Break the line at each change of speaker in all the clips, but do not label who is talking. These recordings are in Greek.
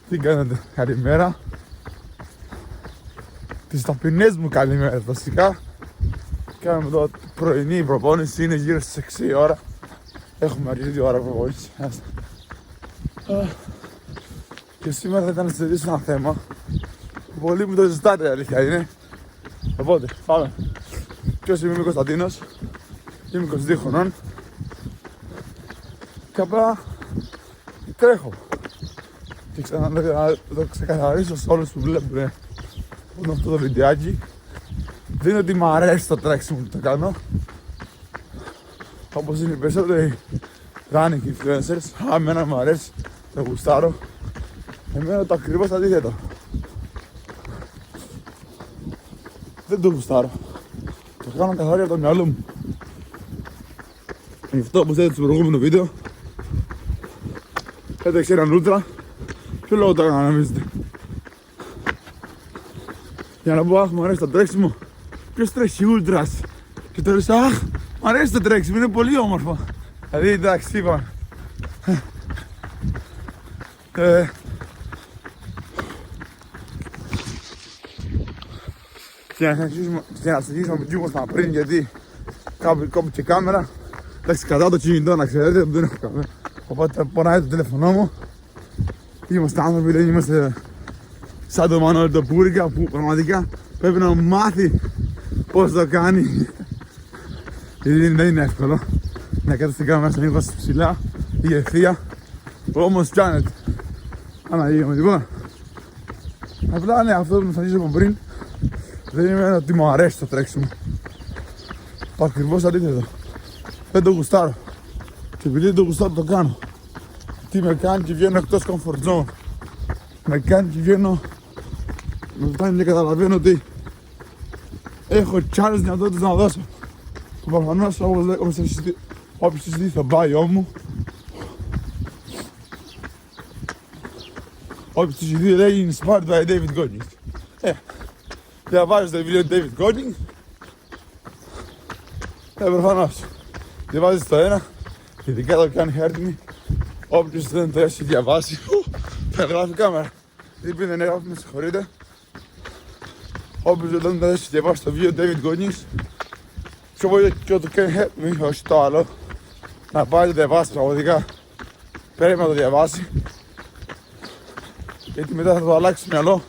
Τι κάνετε, καλημέρα. Τις ταπεινές μου καλημέρες βασικά. Κάνουμε εδώ πρωινή προπόνηση, είναι γύρω στις 6 ώρα. Έχουμε αρκετή ώρα προπόνηση. Και σήμερα θα ήταν να συζητήσω ένα θέμα που πολλοί μου το ζητάτε, η αλήθεια είναι. Οπότε, πάμε. Ποιος είμαι, Κωνσταντίνος. Είμαι 22 χρονών. Και απλά τρέχω. Και ξανά να το ξεκαθαρίσω σε όλους που βλέπουν αυτό το βιντεάκι. Δεν είναι ότι μου αρέσει το τρέξιμο που το κάνω. Όπως είναι οι περισσότεροι running influencers. Εμένα μου αρέσει, το γουστάρω. Εμένα το ακριβώς αντίθετο. Δεν το γουστάρω. Το κάνω καθαρή από το μυαλό μου. Γι' αυτό όπως είδατε στο προηγούμενο βίντεο, έτρεξε έναν ούλτρα. Ποιο λόγο το έκανα νομίζετε? Για να πω, αχ, μου αρέσει το τρέξιμο. Ποιος τρέχει ούλτρας? Και τώρα λες, αχ, μου αρέσει το τρέξιμο, είναι πολύ όμορφο. Δηλαδή, εντάξει, είπα. Και να συνεχίσουμε με τι ήμασταν πριν, γιατί κάπου κόπηκε η κάμερα. Εντάξει, κατά το κινητό να ξέρετε, δεν έχω κάμερα. Οπότε πονάει το τηλέφωνό μου. Είμαστε άνθρωποι, δεν είμαστε σαν το Μανώλη το Πούριγκα που πραγματικά πρέπει να μάθει πώς το κάνει. Γιατί δεν είναι εύκολο να κάτω στην κάμερα στον ήχο ψηλά ή ευθεία. Όμως πιάνεται. Αναγίγαμε λοιπόν. Απλά ναι, αυτό που θα ζήσω από πριν δεν είναι ότι μου αρέσει το τρέξιμο. Ακριβώς αντίθετο. Δεν το γουστάρω. Και επειδή δεν το γουστάρω το κάνω. Τι με κάνει και βγαίνω εκτός comfort zone. Με κάνει και βγαίνω. Με φτάνει και καταλαβαίνω ότι έχω κι άλλες δυνατότητες να δώσω. Προφανώς όποιος συζητήσει το bio μου, όποιος συζητήσει λέει inspired by David Goggins. Διαβάζεις το βιβλίο του David Goggins. Προφανώς. Διαβάζεις το ένα, ειδικά το κάνει χάρτινη. Όποιος δεν το έχει διαβάσει, θα γράφει κάμερα. Επειδή δεν έγραφε, με συγχωρείτε. Όποιος δεν το έχει διαβάσει το βιβλίο του David Goggins, και ό,τι can help me, όχι το άλλο, να πάει το διαβάσει πραγματικά. Πρέπει να το διαβάσει. Γιατί μετά θα το αλλάξει το μυαλό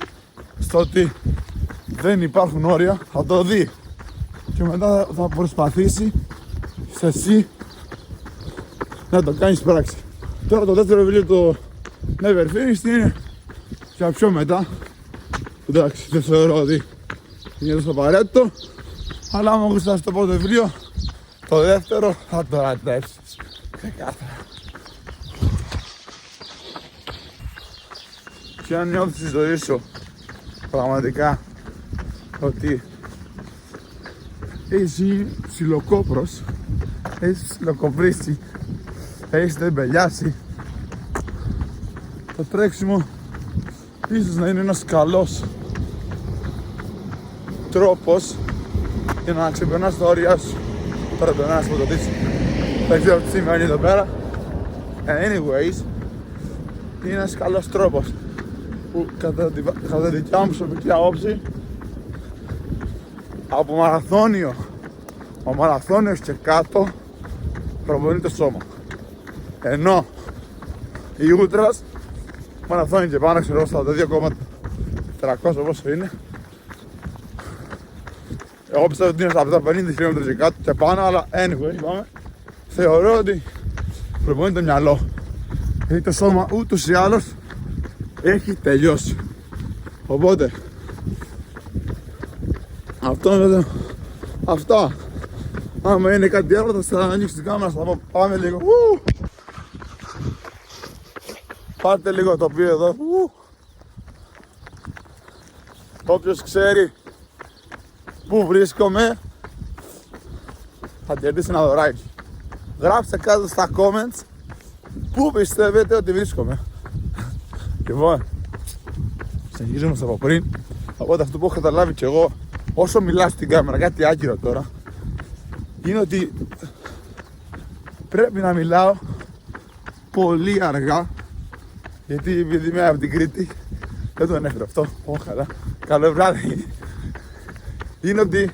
στο ότι δεν υπάρχουν όρια, θα το δει. Και μετά θα προσπαθήσει σε εσύ να το κάνεις πράξη. Τώρα το δεύτερο βιβλίο, το Never Finished, είναι για πιο μετά. Εντάξει, δεν θεωρώ ότι είναι τόσο απαραίτητο. Αλλά άμα γουστάρεις το πρώτο βιβλίο, το δεύτερο θα το ραντέψεις. Ξεκάθαρα. Και αν νιώθεις στη ζωή σου πραγματικά ότι έχεις γίνει ψιλοκόπρος, έχεις ψιλοκοπρίσει, έχεις τεμπελιάσει, το τρέξιμο ίσως να είναι ένας καλός τρόπος για να ξεπερνάς τα όρια σου. Τώρα περνάς από το δεις, δεν ξέρω τι σημαίνει εδώ πέρα. Anyways, είναι ένας καλός τρόπος που κατά τη δικιά μου προσωπική άποψη, από μαραθώνιο, ο μαραθώνιος και κάτω προπονεί το σώμα. Ενώ οι ούλτρας, μαραθώνιο και πάνω, ξέρω στα 2,400 πόσο είναι. Εγώ πιστεύω ότι είναι στα 50 χιλιόμετρα και κάτω και πάνω, αλλά anyway, πάμε. Θεωρώ ότι προπονεί το μυαλό. Γιατί το σώμα ούτως ή άλλως έχει τελειώσει. Οπότε αυτά. Άμα είναι κάτι άλλο θα ανοίξει την κάμερα, θα πω πάμε λίγο. Πάρτε λίγο το τοπίο εδώ. Όποιος ξέρει πού βρίσκομαι θα κερδίσει ένα δωράκι. Γράψτε κάτω στα comments πού πιστεύετε ότι βρίσκομαι. Λοιπόν, συνεχίζουμε από πριν. Οπότε αυτό που έχω καταλάβει κι εγώ όσο μιλάω στην κάμερα, κάτι άκυρο τώρα, είναι ότι πρέπει να μιλάω πολύ αργά Γιατί επειδή είμαι από την Κρήτη, δεν το ανέφερα αυτό. Καλά. Καλό βράδυ. Είναι ότι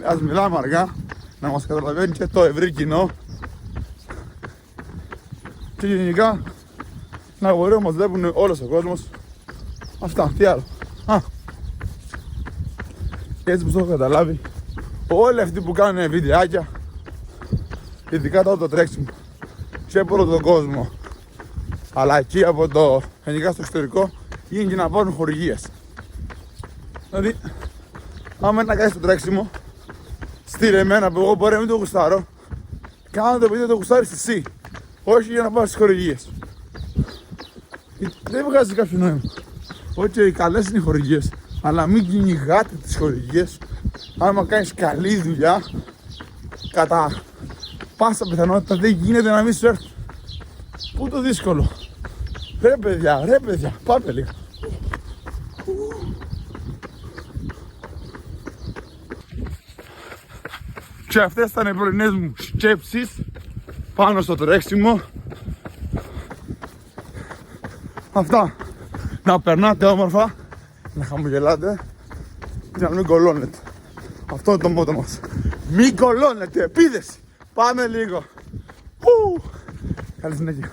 ας μιλάμε αργά, να μας καταλαβαίνει και το ευρύ κοινό. Και γενικά να μπορεί να μας βλέπουν όλος ο κόσμος. Αυτά, τι άλλο. Και έτσι που το έχω καταλάβει, όλοι αυτοί που κάνουν βιντεάκια, ειδικά το τρέξιμο, και από όλο τον κόσμο, αλλά εκεί από το γενικά στο εξωτερικό, είναι και να πάρουν χορηγίες. Δηλαδή, άμα είναι να κάνεις το τρέξιμο, στείλε εμένα που εγώ μπορεί να μην το γουστάρω, κάνε το επειδή δεν το γουστάρεις εσύ, όχι για να πάρεις τις χορηγίες. Δεν βγάζει κάποιο νόημα. Όχι, καλές είναι οι χορηγίες, αλλά μην κυνηγάτε τις χορηγίες. Άμα κάνεις καλή δουλειά, κατά πάσα πιθανότητα δεν γίνεται να μην σου έρθει. Πού το δύσκολο. Ρε παιδιά, πάμε λίγο. Και αυτές ήταν οι πρωινές μου σκέψεις πάνω στο τρέξιμο. Αυτά. Να περνάτε όμορφα, να χαμογελάτε και να μην κολώνετε. Αυτό είναι το μότο μας. Μην κολώνετε, επίδεση. Πάμε λίγο. Καλή συνέχεια.